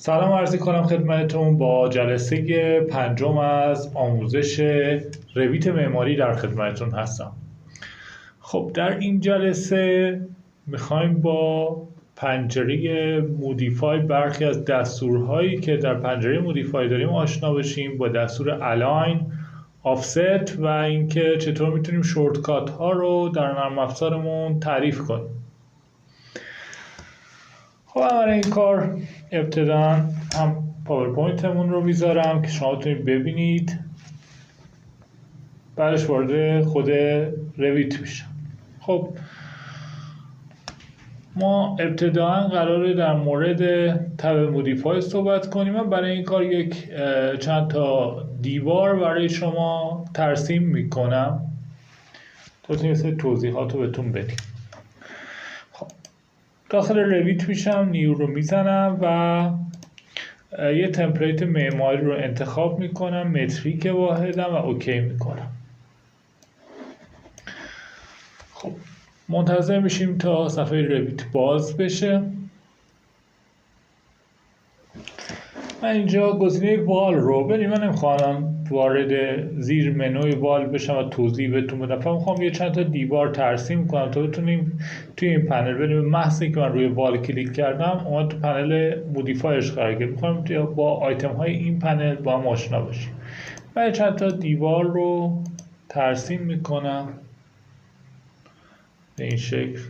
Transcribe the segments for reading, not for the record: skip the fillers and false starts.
سلام عرضی کنم خدمتتون. با جلسه پنجم از آموزش رویت معماری در خدمتتون هستم. خب در این جلسه میخوایم با پنجره مودیفای برخی از دستورهایی که در پنجره مودیفای داریم آشنا بشیم، با دستور الاین، آفست و اینکه چطور میتونیم شورتکات ها رو در نرم افزارمون تعریف کنیم. خب برای این کار ابتدا هم پاورپوینتمون رو میذارم که شما بتونید ببینید، بعدش وارد خود رویت میشم. خب ما ابتداً قراره در مورد تب مودیفای صحبت کنیم. من برای این کار چند تا دیوار برای شما ترسیم میکنم تا بتونید توضیحات رو بهتون بدیم. خب داخل رویت میشم، نیو رو میزنم و یه تمپلیت معماری رو انتخاب میکنم، متریک واحدم و اوکی میکنم. خب منتظر میشیم تا صفحه رویت باز بشه. من اینجا گزینه وال رو بریم، من نمیخوام وارد زیر منوی وال بشم و توضیح بهتون بدم، فقط میخوام یه چند تا دیوار ترسیم کنم تا بتونیم توی این پنل بریم. محضی که من روی وال کلیک کردم اومد تو پنل مودیفایش قرار گرفت. میخوام با آیتم های این پنل با هم آشنا باشیم. من چند تا دیوار رو ترسیم میکنم به این شکل.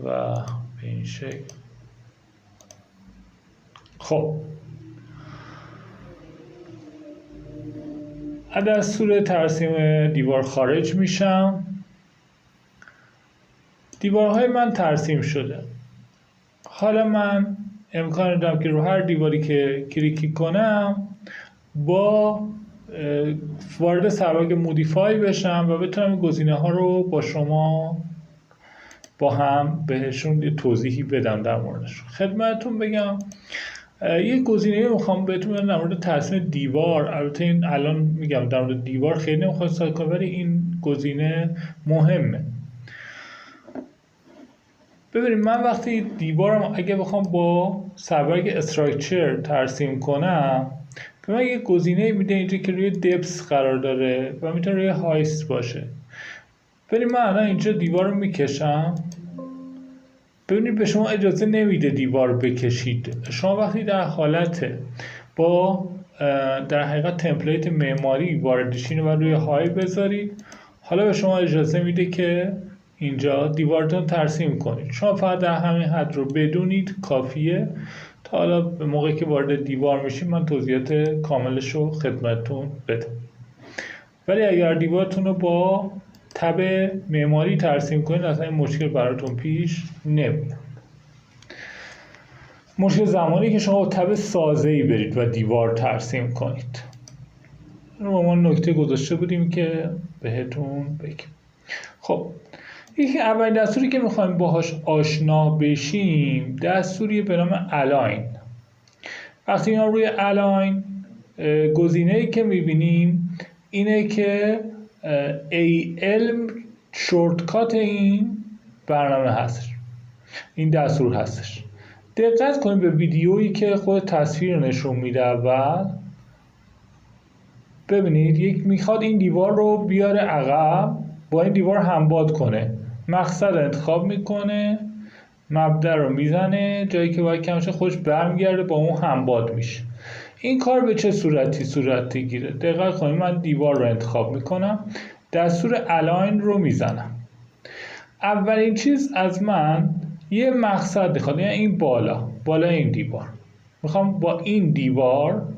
و به این شکل. خب از دستور ترسیم دیوار خارج میشم. دیوارهای من ترسیم شده. حالا من امکان دارم که رو هر دیواری که کلیک کنم با وارد سبک مودیفای بشم و بتونم گزینه ها رو با شما با هم بهشون یه توضیحی بدم در موردش. خدمتتون بگم یه گزینه میخوام بهتون بدم در مورد ترسیم دیوار. البته این الان میگم در مورد دیوار خیلی نمیخوام صحبت کنم، ولی این گزینه مهمه. ببینید من وقتی دیوارم اگه بخوام با سبک استراکچر ترسیم کنم، به من یه گزینه میده اینجا که روی دپس قرار داره و میتونه روی هایست باشه. ولی من الان اینجا دیوار رو میکشم. ببینید به شما اجازه نمیده دیوار بکشید. شما وقتی در حالت با در حقیقت تمپلیت معماری واردشین و روی های بذارید، حالا به شما اجازه میده که اینجا دیوارتون ترسیم کنید. شما فقط در همین حد رو بدونید کافیه. تا حالا به موقعی که وارد دیوار میشیم من توضیحات کاملش رو خدمتتون بدم. ولی اگر دیوارتون رو با تب معماری ترسیم کنید اصلا این مشکل براتون پیش نمیاد. مشکل زمانی که شما با تب سازه‌ای برید و دیوار ترسیم کنید. رو ما نکته گذاشته بودیم که بهتون بگم. خب یکی اولین دستوری که میخوایم باهاش آشنا بشیم دستوری به نام الاین. وقتی ما روی الاین گزینه‌ای که میبینیم اینه که AL شورتکات این برنامه هستش، این دستور هستش. دقت کنید به ویدیویی که خود تصویر نشون میده اول. ببینید یک میخواد این دیوار رو بیاره عقب، با این دیوار همباد کنه. مقصد انتخاب میکنه، مبدأ رو میزنه، جایی که باید کمشه خودش برمیگرده با اون همباد میشه. این کار به چه صورت گیره؟ دقت کنید من دیوار رو انتخاب میکنم، دستور الاین رو میزنم. اولین چیز از من یه مقصد میخواد، یعنی این بالا این دیوار. میخوام با این دیوار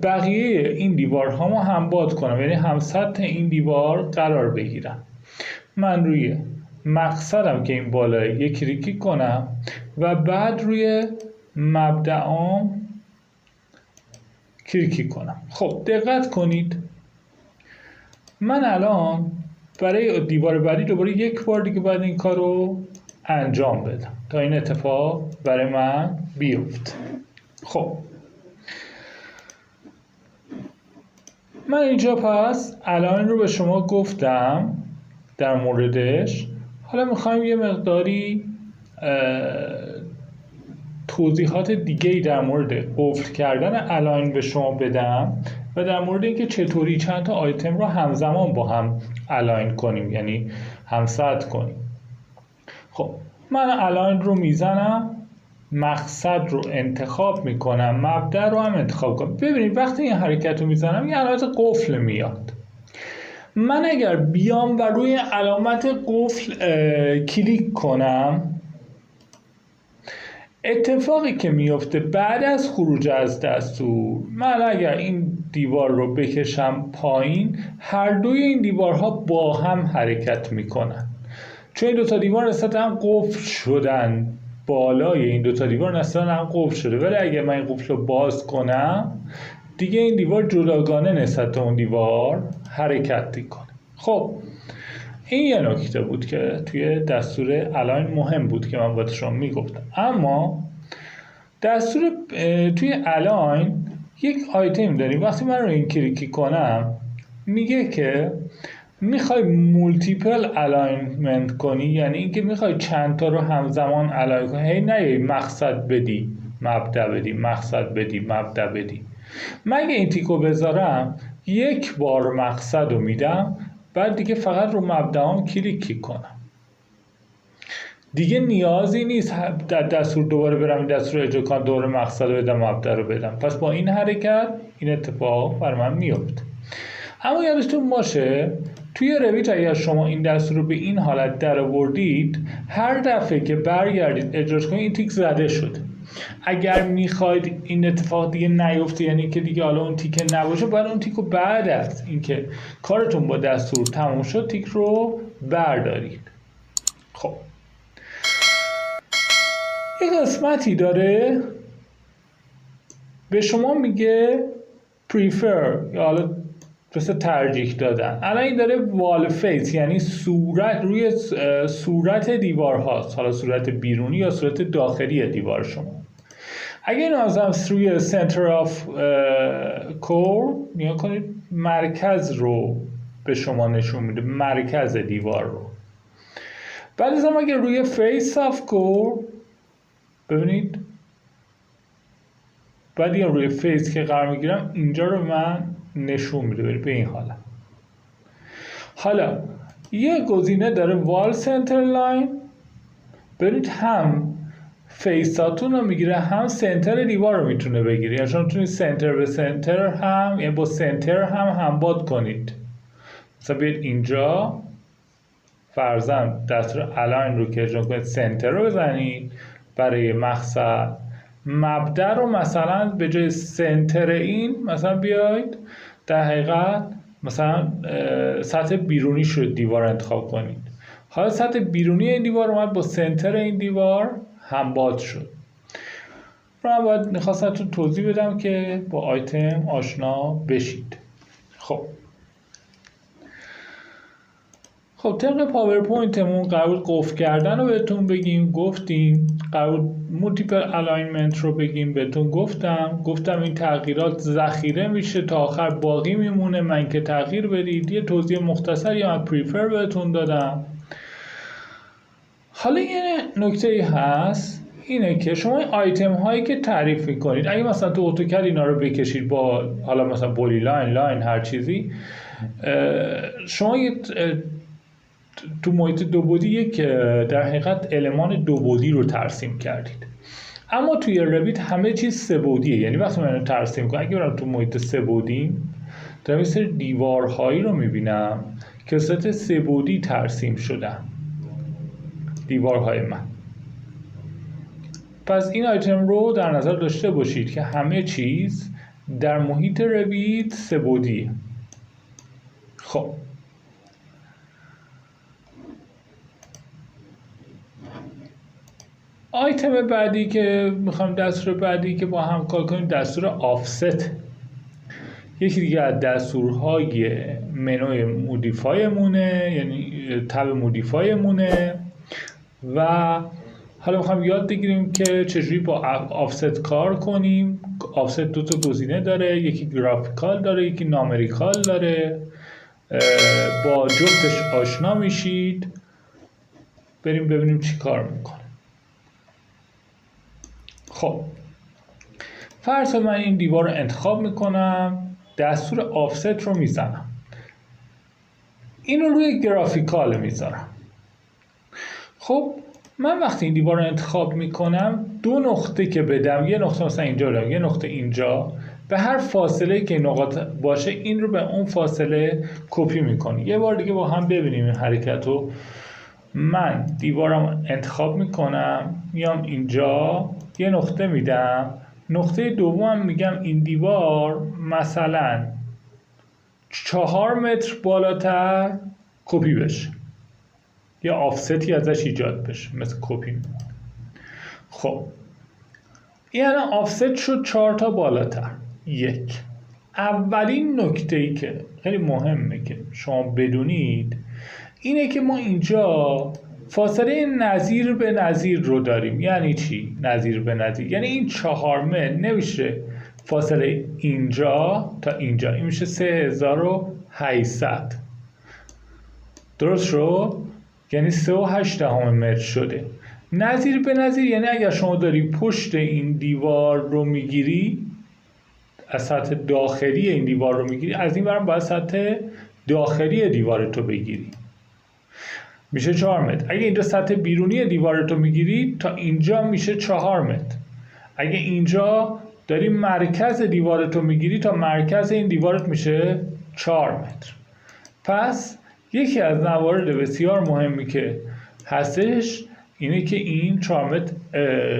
بقیه این دیوارهامو همباد کنم، یعنی هم سطح این دیوار قرار بگیرم. من روی مقصدم که این بالاه یک کلیک کنم و بعد روی مبدأم کلیک کنم. خب دقت کنید من الان برای دیوار بعدی دوباره یک بار دیگه باید این کار رو انجام بدم تا این اتفاق برای من بیفته. خب من اینجا پس الان رو به شما گفتم در موردش. حالا میخوایم یه مقداری توضیحات دیگه‌ای در مورد قفل کردن الاین به شما بدم و در مورد اینکه چطوری چند تا آیتم رو همزمان با هم الاین کنیم، یعنی همسط کنیم. خب من الاین رو میزنم، مقصد رو انتخاب میکنم، مبدأ رو هم انتخاب کنم. ببینید وقتی این حرکت رو میزنم یه علامت قفل میاد. من اگر بیام و روی علامت قفل کلیک کنم، اتفاقی که میفته بعد از خروج از دستور، من اگر این دیوار رو بکشم پایین، هر دوی این دیوارها با هم حرکت میکنن، چون این دوتا دیوار نسبت هم قفل شدن. بالای این دوتا دیوار نسبت هم قفل شده، ولی اگر من این قفل رو باز کنم دیگه این دیوار جداگانه نسبت اون دیوار حرکت میکنه. خب این یه نکته بود که توی دستور الاین مهم بود که من باید شما میگفتم. اما دستور توی الاین یک آیتم داریم. وقتی من رو این کلیک کنم میگه که میخوای مولتیپل الاینمنت کنی، یعنی اینکه میخوای چند تا رو همزمان الاین کنی، هی نه مقصد بدی مبدأ بدی، مقصد بدی مبدأ بدی. من اگه این تیکو بذارم یک بار مقصد رو میدم، بعد دیگه فقط رو مبدأم کلیک کنم، دیگه نیازی نیست در دستور دوباره برم این دستور رو اجرا کنم، دوباره مقصد رو بدم مبدأ رو بدم. پس با این حرکت این اتفاق بر من میفته. اما یادتون باشه توی رویت اگر شما این دستور رو به این حالت در آوردید، هر دفعه که برگردید اجراش کنید این تیک زده شد. اگر میخواید این اتفاق دیگه نیفته، یعنی که دیگه حالا اون تیک نباشه، باید اون تیک رو بعد از اینکه کارتون با دستور تموم شد تیک رو بردارید. خب یک قسمتی داره به شما میگه prefer، یا حالا مثل ترجیح دادن. الان این داره وال فیس، یعنی صورت روی صورت دیوار هاست، حالا صورت بیرونی یا صورت داخلی دیوار شما. اگه این آزم روی سنتر آف کور نیا کنید، مرکز رو به شما نشون میده، مرکز دیوار رو. بعد از هم اگه روی فیس آف کور ببینید، بعد یا روی فیس که قرار میگیرم اینجا رو من نشون میده به این حالت. حالا یه گزینه داره وال سنتر لاین، ببینید هم فیساتون رو میگیره هم سنتر دیوار رو میتونه بگیره، یعنی شما میتونید سنتر به سنتر هم، یعنی با سنتر هم باد کنید. مثلا بیاید اینجا فرضاً دستور الاین رو که اجرا کنید سنتر رو بزنید برای مقصد، مبدأ رو مثلا به جای سنتر این مثلا بیاید در حقیقت مثلا سطح بیرونی شد دیوار انتخاب کنید. حالا سطح بیرونی این دیوار اومد با سنتر این دیوار همباد شد. من باید میخواستم توضیح بدم که با آیتم آشنا بشید. خب طبق پاورپوینتمون قرار قفل کردن رو بهتون بگیم، گفتیم قرار مولتیپل الاینمنت رو بگیم، بهتون گفتم این تغییرات ذخیره میشه تا آخر باقی میمونه، من که تغییر بدید. یه توضیح مختصری من پریفر بهتون دادم. حالا یه نکته هست، اینه که شما این آیتم هایی که تعریف میکنید، اگه مثلا تو اتوکد اینا رو بکشید با حالا مثلا پلی لاین هر چیزی، شما تو محیط دو بعدی یک در حقیقت المان دو بعدی رو ترسیم کردید. اما توی رویت همه چیز سه بعدیه، یعنی وقتی من رو ترسیم کنم، اگه برم تو محیط سه بعدی در مثل دیوارهایی رو میبینم که صورت سه بعدی ترسیم شدن دیوارهای من. پس این آیتم رو در نظر داشته باشید که همه چیز در محیط رویت سه بعدیه. خب آیتم بعدی که میخوایم، دستور بعدی که با هم کار کنیم دستور آفست. یکی دیگه از دستورهای منوی مودیفای مونه، یعنی تب مودیفای مونه. و حالا میخوایم یاد بگیریم که چجوری با آفست کار کنیم. آفست دو تا گزینه داره، یکی گرافیکال داره یکی نامریکال داره. با جفتش آشنا میشید. بریم ببینیم چی کار میکنه. خب فرض من این دیوار رو انتخاب میکنم، دستور آفست رو میزنم، اینو روی گرافیکال میذارم. خب من وقتی این دیوار رو انتخاب میکنم، دو نقطه که بدم، یه نقطه مثلا اینجا بدم، یه نقطه اینجا، به هر فاصله که نقاط باشه این رو به اون فاصله کپی میکنی. یه بار دیگه با هم ببینیم این حرکت رو. من دیوارم انتخاب میکنم، میام اینجا یه نقطه میدم، نقطه دوم میگم این دیوار مثلا 4 متر بالاتر کپی بشه، یا آفستی ازش ایجاد بشه، مثل کپی. خب این الان آفست شد 4 تا بالاتر. یک، اولین نکته ای که خیلی مهمه که شما بدونید اینه که ما اینجا فاصله نظیر به نظیر رو داریم. یعنی چی نظیر به نظیر؟ یعنی این 4 متر نمیشه فاصله اینجا تا اینجا، این میشه 3800. درست شد؟ یعنی 3.8 متر شده. نظیر به نظیر یعنی اگر شما داری پشت این دیوار رو میگیری، از سطح داخلی این دیوار رو میگیری، از این برم باید سطح داخلی دیوارتو بگیری، میشه 4 متر. اگه اینجا سطح بیرونی دیوارتو میگیری تا اینجا میشه 4 متر. اگه اینجا داری مرکز دیوارتو میگیری تا مرکز این دیوارت میشه 4 متر. پس یکی از موارد بسیار مهمی که هستش اینه که این 4 متر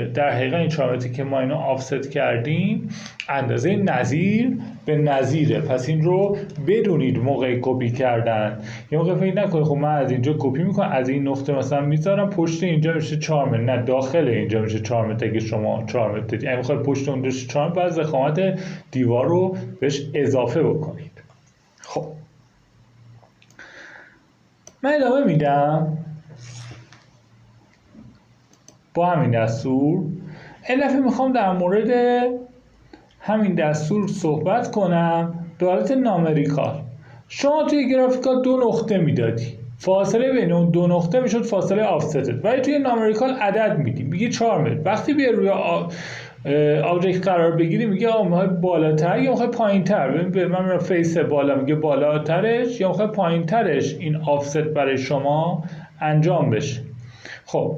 در حقیقت این 4 متری که ما اینو آفست کردیم اندازه نظیر به نظیره. پس این رو بدونید موقع کپی کردن. یه موقع فکر نکنید خب من از اینجا کپی میکنم، از این نقطه مثلا میذارم پشت اینجا میشه 4 متر. نه، داخل اینجا میشه 4 متر. اگه شما 4 متر یعنی میخواید پشت اون 4 متر، باید ضخامت دیوار رو بهش اضافه بکنید. خب من ادامه میدم با همین دستور. این دفعه میخوام در مورد همین دستور صحبت کنم به حالت نامریکال. شما توی گرافیکال 2 نقطه میدادی، فاصله بین اون 2 نقطه میشد فاصله آفستت، ولی توی نامریکال عدد میدی، میگی 4 متر. وقتی بیا روی آبجکت قرار بگیری میگه آقا میخوای بالاتر یا میخوای پایینتر. ببین من میرم فیس بالا، میگه بالاترش یا میخوای پایینترش این آفست برای شما انجام بشه. خب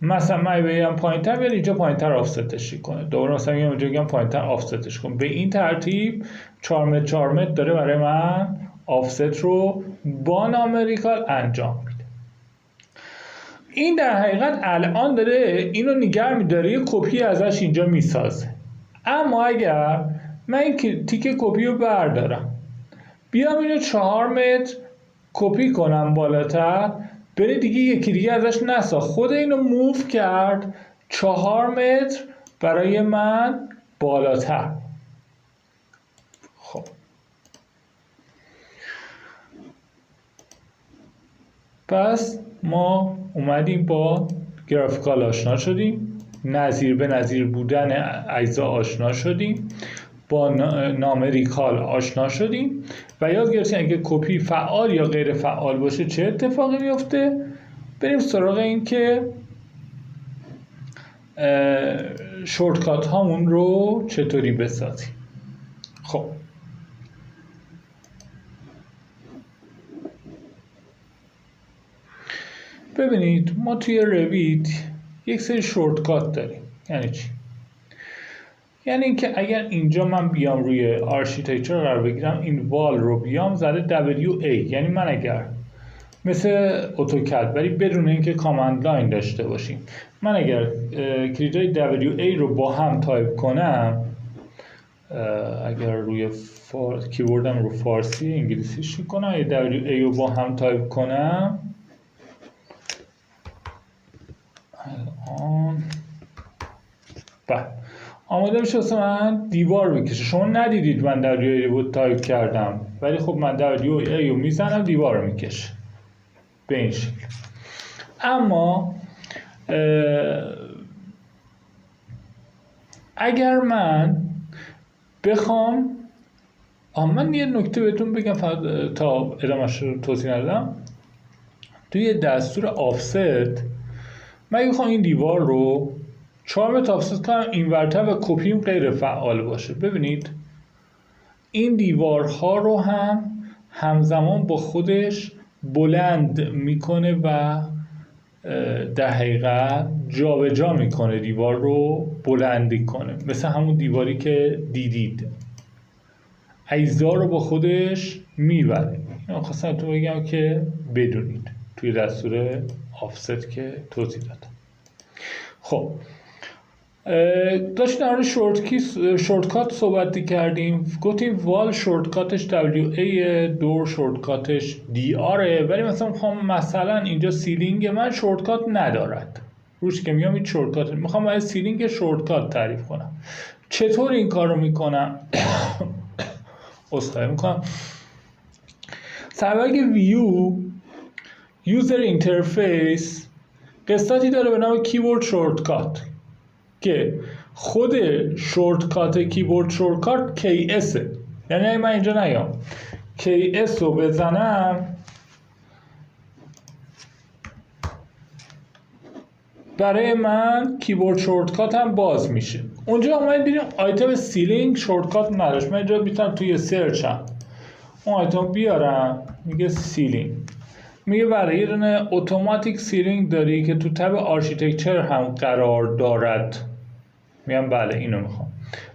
مثلا من بگم پایینتر، بیاد اینجا پایینتر آفستش کنه، دوباره مثلا میگم اینجا بگم پایینتر آفستش کنه. به این ترتیب 4 متر 4 متر داره برای من آفست رو با نامریکال انجام میده. این در حقیقت الان داره اینو نگه میداره، یه کپی ازش اینجا میسازه. اما اگر من این تیک کپی رو بردارم بیام اینو 4 متر کپی کنم بالاتر، بره دیگه یکی دیگه ازش نساخت، خود اینو موو کرد 4 متر برای من بالاتر. خب پس ما اومدیم با گرافیکال آشنا شدیم، نظیر به نظیر بودن اجزا آشنا شدیم، با نامریکال آشنا شدیم و یاد گرفتیم اگه کپی فعال یا غیر فعال باشه چه اتفاقی میفته. بریم سراغ این که شورتکات هامون رو چطوری بسازیم. خب ببینید ما توی رویت یک سری شورتکات داریم. یعنی چی؟ یعنی اینکه اگر اینجا من بیام روی آرشیتکچر قرار بگیرم، این وال رو بیام زده WA، یعنی من اگر مثل اتوکد ولی بدون اینکه کامند لاین داشته باشیم، من اگر کلیدهای WA رو با هم تایپ کنم، اگر روی کیبوردم رو فارسی انگلیسیش کنم، یا WA رو با هم تایپ کنم، الان آماده میشه واسه من دیوار بکشه. شما ندیدید من WA رو تایپ کردم، ولی خب من WA رو میزنم دیوار رو میکشه به این شکل. اما اگر من بخوام من یه نکته بهتون بگم تا ادامه‌اش رو توضیح ندادم. توی دستور آفست من بخوام این دیوار رو 4 متر آفست کنم اینورتر و کپیم غیر فعال باشه، ببینید این دیوارها رو هم همزمان با خودش بلند میکنه و در حقیقت جابجا میکنه، دیوار رو بلندی کنه، مثل همون دیواری که دیدید اجزا رو با خودش میبره. اینو خواستم تو بگم که بدونید توی دستور آفست که توضیح دادم. خب داشتیم در مورد شورتکات صحبت کردیم، گفتیم وال شورتکاتش WA، دور شورتکاتش DR، ولی مثلا اینجا سیلینگ من شورتکات ندارد، روش که میگم این شورتکات، میخوام از سیلینگ شورتکات تعریف کنم. چطور این کار رو میکنم؟ اصلاحی میکنم. سرورگ ویو یوزر اینترفیس قسمتی داره به نام کیبورد شورتکات که خود شورتکات کیبورد شورتکات KS، یعنی من اینجا نیام KS رو بزنم برای من کیبورد شورتکات هم باز میشه. اونجا اومد دیدیم آیتم سیلینگ شورتکات نداشت، من اینجا میتونم توی سرچ هم اون آیتم بیارم، میگه سیلینگ، میگه برای یه دونه اتوماتیک سیلینگ داری که تو تب آرشیتکچر هم قرار دارد، میگم بله اینو میخوام.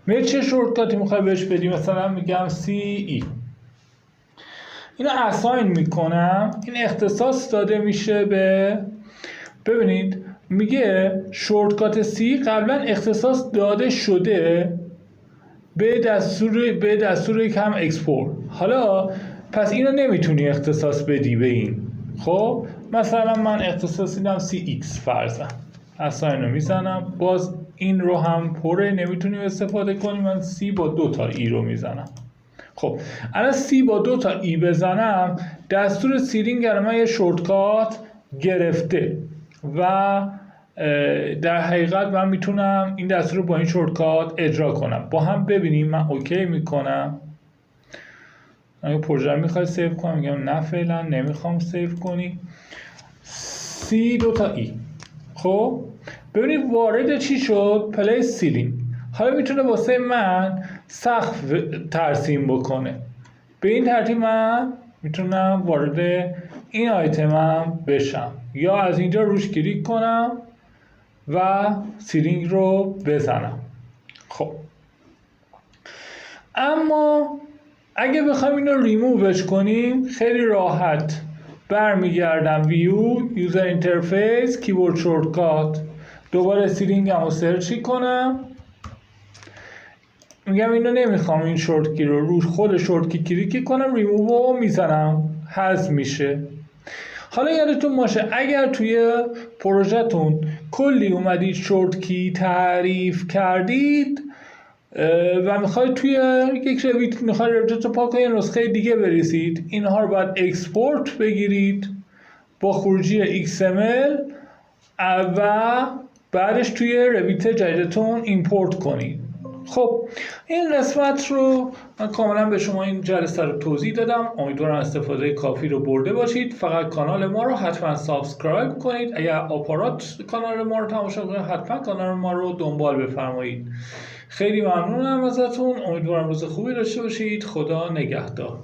میگه چه شورتکاتی میخوای بهش بدی؟ مثلا میگم CE، اینو اساین میکنم، این اختصاص داده میشه به، ببینید میگه شورتکات C قبلا اختصاص داده شده به دستور که هم اکسپورت، حالا پس اینو نمیتونی اختصاص بدی به این. خب مثلا من اختصاص دیدم CX فرضاً، اصلا اینو میزنم، باز این رو هم پره نمیتونیم استفاده کنیم، من C با 2 تا E رو میزنم. خب الان C با 2 تا E بزنم، دستور سیلینگ من یه شورتکات گرفته و در حقیقت من میتونم این دستور رو با این شورتکات اجرا کنم. با هم ببینیم. من اوکی میکنم. اگه پروژه رو میخوای سیو کنم میگم نه فعلا نمیخوام سیو کنی. C 2 تا E. خب ببینید وارد چی شد؟ پلی سیلینگ. حالا میتونه واسه من سقف ترسیم بکنه. به این ترتیب من میتونم وارد این آیتمم بشم یا از اینجا روش کلیک کنم و سیلینگ رو بزنم. خب اما اگه بخوایم اینو ریمووش کنیم خیلی راحت برمیگردم ویو، یوزر اینترفیس، کیبورد شورتکات، دوباره سیلینگ هم رو سرچی کنم، میگم اینو نمیخوام، این شورتکی رو خود شورتکی کلیک کنم، ریموو رو میزنم، حذف میشه. حالا یادتون باشه اگر توی پروژهتون کلی اومدید شورتکی تعریف کردید و میخواید توی یک رویت میخواید رویتو پاک کنید نسخه دیگه بریزید، اینها رو باید اکسپورت بگیرید با خروجی XML و بعدش توی رویت جدیدتون ایمپورت کنید. خب این قسمت رو من کاملا به شما این جلسه رو توضیح دادم. امیدوارم استفاده کافی رو برده باشید. فقط کانال ما رو حتما سابسکرایب کنید. اگر آپارات کانال ما رو تماشا کنید حتما کانال ما رو دنبال بفرمایید. خیلی ممنونم ازتون. امیدوارم روز خوبی داشته باشید. خدا نگهدار.